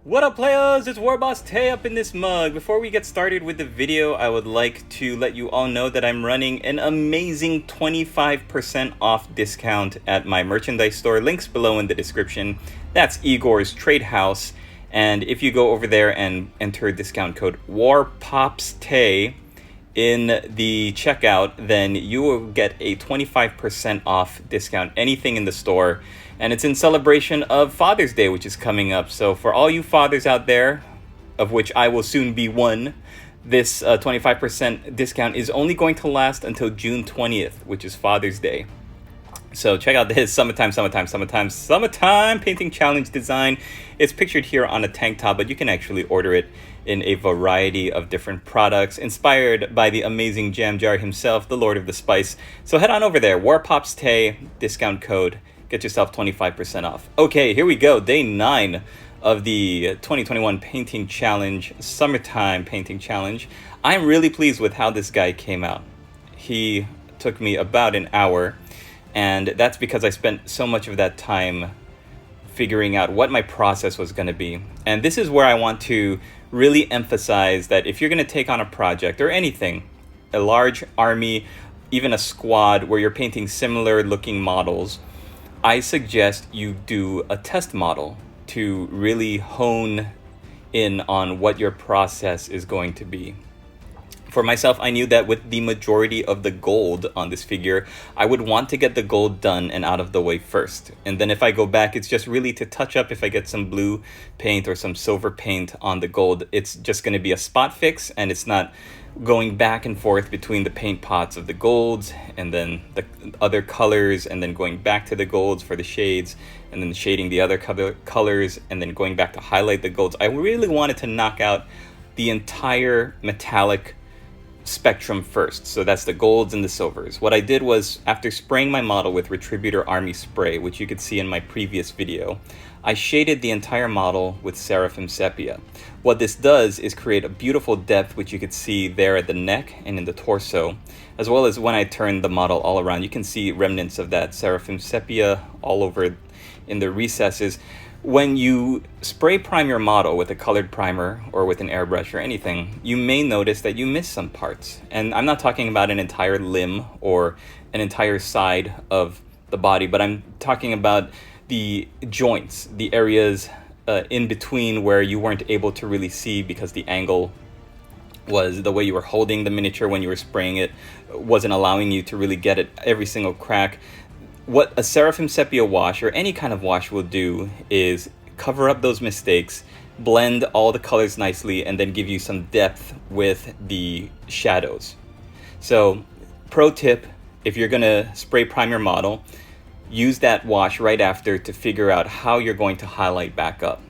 What up, players? It's WarbossTae up in this mug. Before we get started with the video, I would like to let you all know that I'm running an amazing 25% off discount at my merchandise store. Links below in the description. That's Igor's Trade House. And if you go over there and enter discount code WarbossTae in the checkout, then you will get a 25% off discount, anything in the store. And it's in celebration of Father's Day, which is coming up. So for all you fathers out there, of which I will soon be one, this 25% discount is only going to last until June 20th, which is Father's Day. So check out this summertime painting challenge design. It's pictured here on a tank top, but you can actually order it in a variety of different products, inspired by the amazing jam jar himself, the Lord of the Spice. So head on over there, WarbossTae, discount code, get yourself 25% off. Okay, here we go, day 9 of the 2021 painting challenge, summertime painting challenge. I'm really pleased with how this guy came out. He took me about an hour, and that's because I spent so much of that time figuring out what my process was going to be. And this is where I want to really emphasize that if you're going to take on a project or anything, a large army, even a squad where you're painting similar looking models, I suggest you do a test model to really hone in on what your process is going to be. For myself, I knew that with the majority of the gold on this figure, I would want to get the gold done and out of the way first. And then if I go back, it's just really to touch up. If I get some blue paint or some silver paint on the gold, it's just going to be a spot fix, and it's not going back and forth between the paint pots of the golds and then the other colors, and then going back to the golds for the shades, and then shading the other colors, and then going back to highlight the golds. I really wanted to knock out the entire metallic spectrum first. So that's the golds and the silvers. What I did was, after spraying my model with Retributor Army Spray, which you could see in my previous video, I shaded the entire model with Seraphim Sepia. What this does is create a beautiful depth, which you could see there at the neck and in the torso, as well as when I turn the model all around, you can see remnants of that Seraphim Sepia all over in the recesses. When you spray prime your model with a colored primer or with an airbrush or anything, you may notice that you miss some parts. And I'm not talking about an entire limb or an entire side of the body, but I'm talking about the joints, the areas in between where you weren't able to really see because the angle was the way you were holding the miniature when you were spraying it wasn't allowing you to really get it every single crack. What a Seraphim Sepia wash or any kind of wash will do is cover up those mistakes, blend all the colors nicely, and then give you some depth with the shadows. So, pro tip, if you're going to spray prime your model, use that wash right after to figure out how you're going to highlight back up.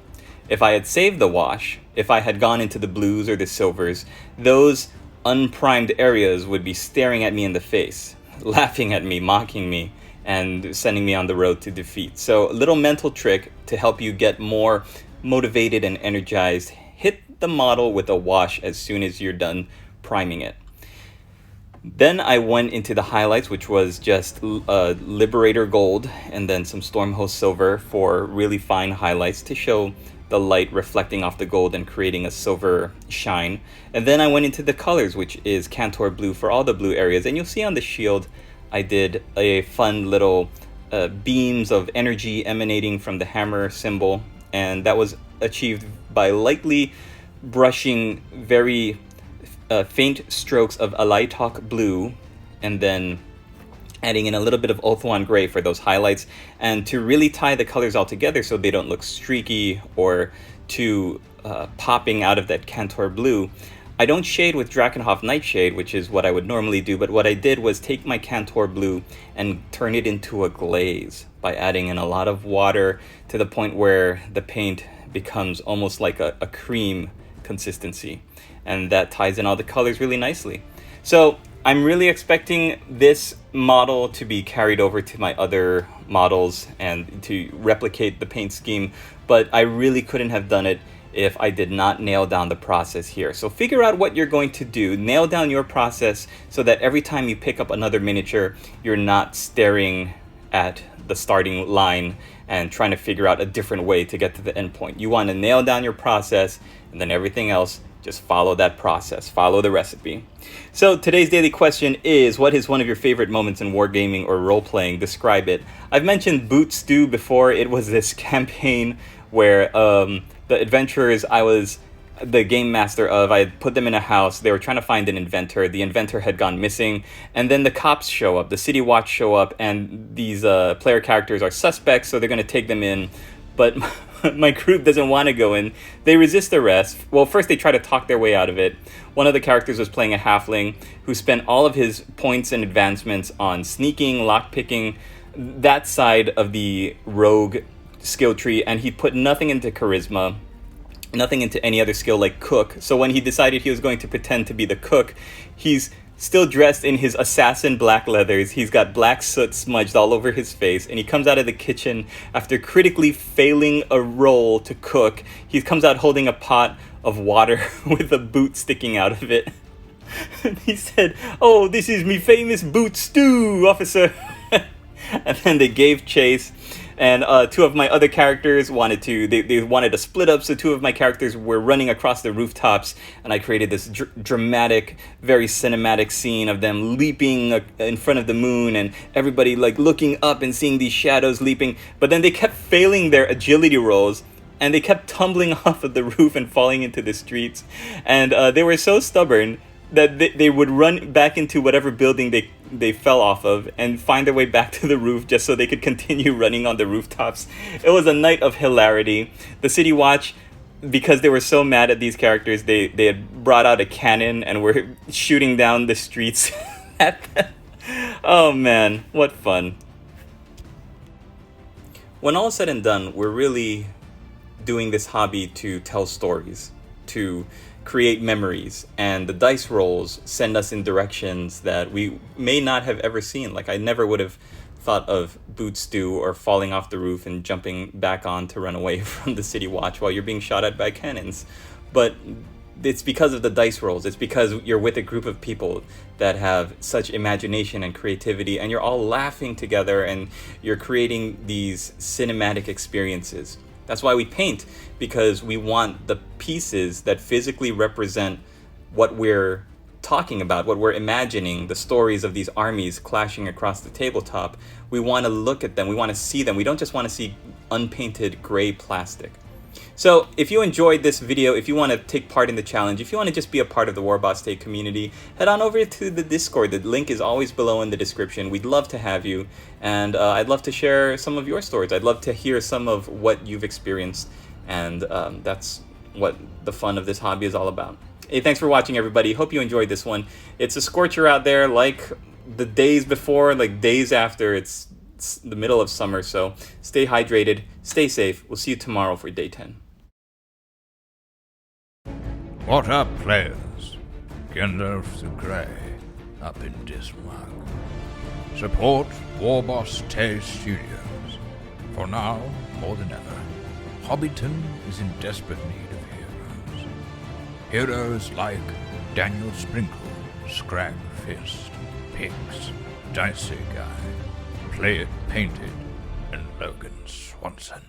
If I had saved the wash, if I had gone into the blues or the silvers, those unprimed areas would be staring at me in the face, laughing at me, mocking me, and sending me on the road to defeat. So a little mental trick to help you get more motivated and energized: hit the model with a wash as soon as you're done priming it. Then I went into the highlights, which was just Liberator Gold and then some Stormhost Silver for really fine highlights to show the light reflecting off the gold and creating a silver shine. And then I went into the colors, which is Cantor Blue for all the blue areas. And you'll see on the shield, I did a fun little beams of energy emanating from the hammer symbol, and that was achieved by lightly brushing very faint strokes of Alaitok Blue, and then adding in a little bit of Ulthuan Gray for those highlights, and to really tie the colors all together so they don't look streaky or too popping out of that Cantor Blue. I don't shade with Drakenhof Nightshade, which is what I would normally do, but what I did was take my Cantor Blue and turn it into a glaze by adding in a lot of water to the point where the paint becomes almost like a cream consistency. And that ties in all the colors really nicely. So I'm really expecting this model to be carried over to my other models and to replicate the paint scheme, but I really couldn't have done it if I did not nail down the process here. So figure out what you're going to do, nail down your process so that every time you pick up another miniature, you're not staring at the starting line and trying to figure out a different way to get to the end point. You want to nail down your process, and then everything else, just follow that process, follow the recipe. So today's daily question is, what is one of your favorite moments in wargaming or role-playing? Describe it. I've mentioned Boot Stew before. It was this campaign where the adventurers I was the game master of, I had put them in a house. They were trying to find an inventor. The inventor had gone missing, and then the cops show up, the city watch show up, and these player characters are suspects, so they're going to take them in. But my group doesn't want to go in. They resist arrest. Well, first they try to talk their way out of it. One of the characters was playing a halfling who spent all of his points and advancements on sneaking, lockpicking, that side of the rogue skill tree, and he put nothing into charisma, nothing into any other skill like cook. So when he decided he was going to pretend to be the cook, he's still dressed in his assassin black leathers. He's got black soot smudged all over his face, and he comes out of the kitchen after critically failing a roll to cook. He comes out holding a pot of water with a boot sticking out of it. And he said, "Oh, this is me famous boot stew, officer." And then they gave chase. And two of my other characters wanted to split up, so two of my characters were running across the rooftops, and I created this dramatic, very cinematic scene of them leaping in front of the moon, and everybody like looking up and seeing these shadows leaping. But then they kept failing their agility rolls, and they kept tumbling off of the roof and falling into the streets. And they were so stubborn that they would run back into whatever building they fell off of and find their way back to the roof just so they could continue running on the rooftops. It was a night of hilarity. The City Watch, because they were so mad at these characters, they had brought out a cannon and were shooting down the streets at them. Oh man, what fun. When all is said and done, we're really doing this hobby to tell stories, to create memories, and the dice rolls send us in directions that we may not have ever seen. Like I never would have thought of boot stew or falling off the roof and jumping back on to run away from the City Watch while you're being shot at by cannons. But it's because of the dice rolls. It's because you're with a group of people that have such imagination and creativity, and you're all laughing together and you're creating these cinematic experiences. That's why we paint, because we want the pieces that physically represent what we're talking about, what we're imagining, the stories of these armies clashing across the tabletop. We want to look at them. We want to see them. We don't just want to see unpainted gray plastic. So if you enjoyed this video, if you want to take part in the challenge, if you want to just be a part of the WarbossTae community, head on over to the Discord. The link is always below in the description. We'd love to have you, and I'd love to share some of your stories. I'd love to hear some of what you've experienced, and that's what the fun of this hobby is all about. Hey, thanks for watching, everybody. Hope you enjoyed this one. It's a scorcher out there, like the days before, like days after. It's the middle of summer, so stay hydrated, stay safe. We'll see you tomorrow for day 10. What up, players? Gandalf the Grey, up in Dismark. Support WarbossTae Studios. For now, more than ever, Hobbiton is in desperate need of heroes. Heroes like Daniel Sprinkle, Scrag Fist, Pix, Dicey Guy, Play It Painted, and Logan Swanson.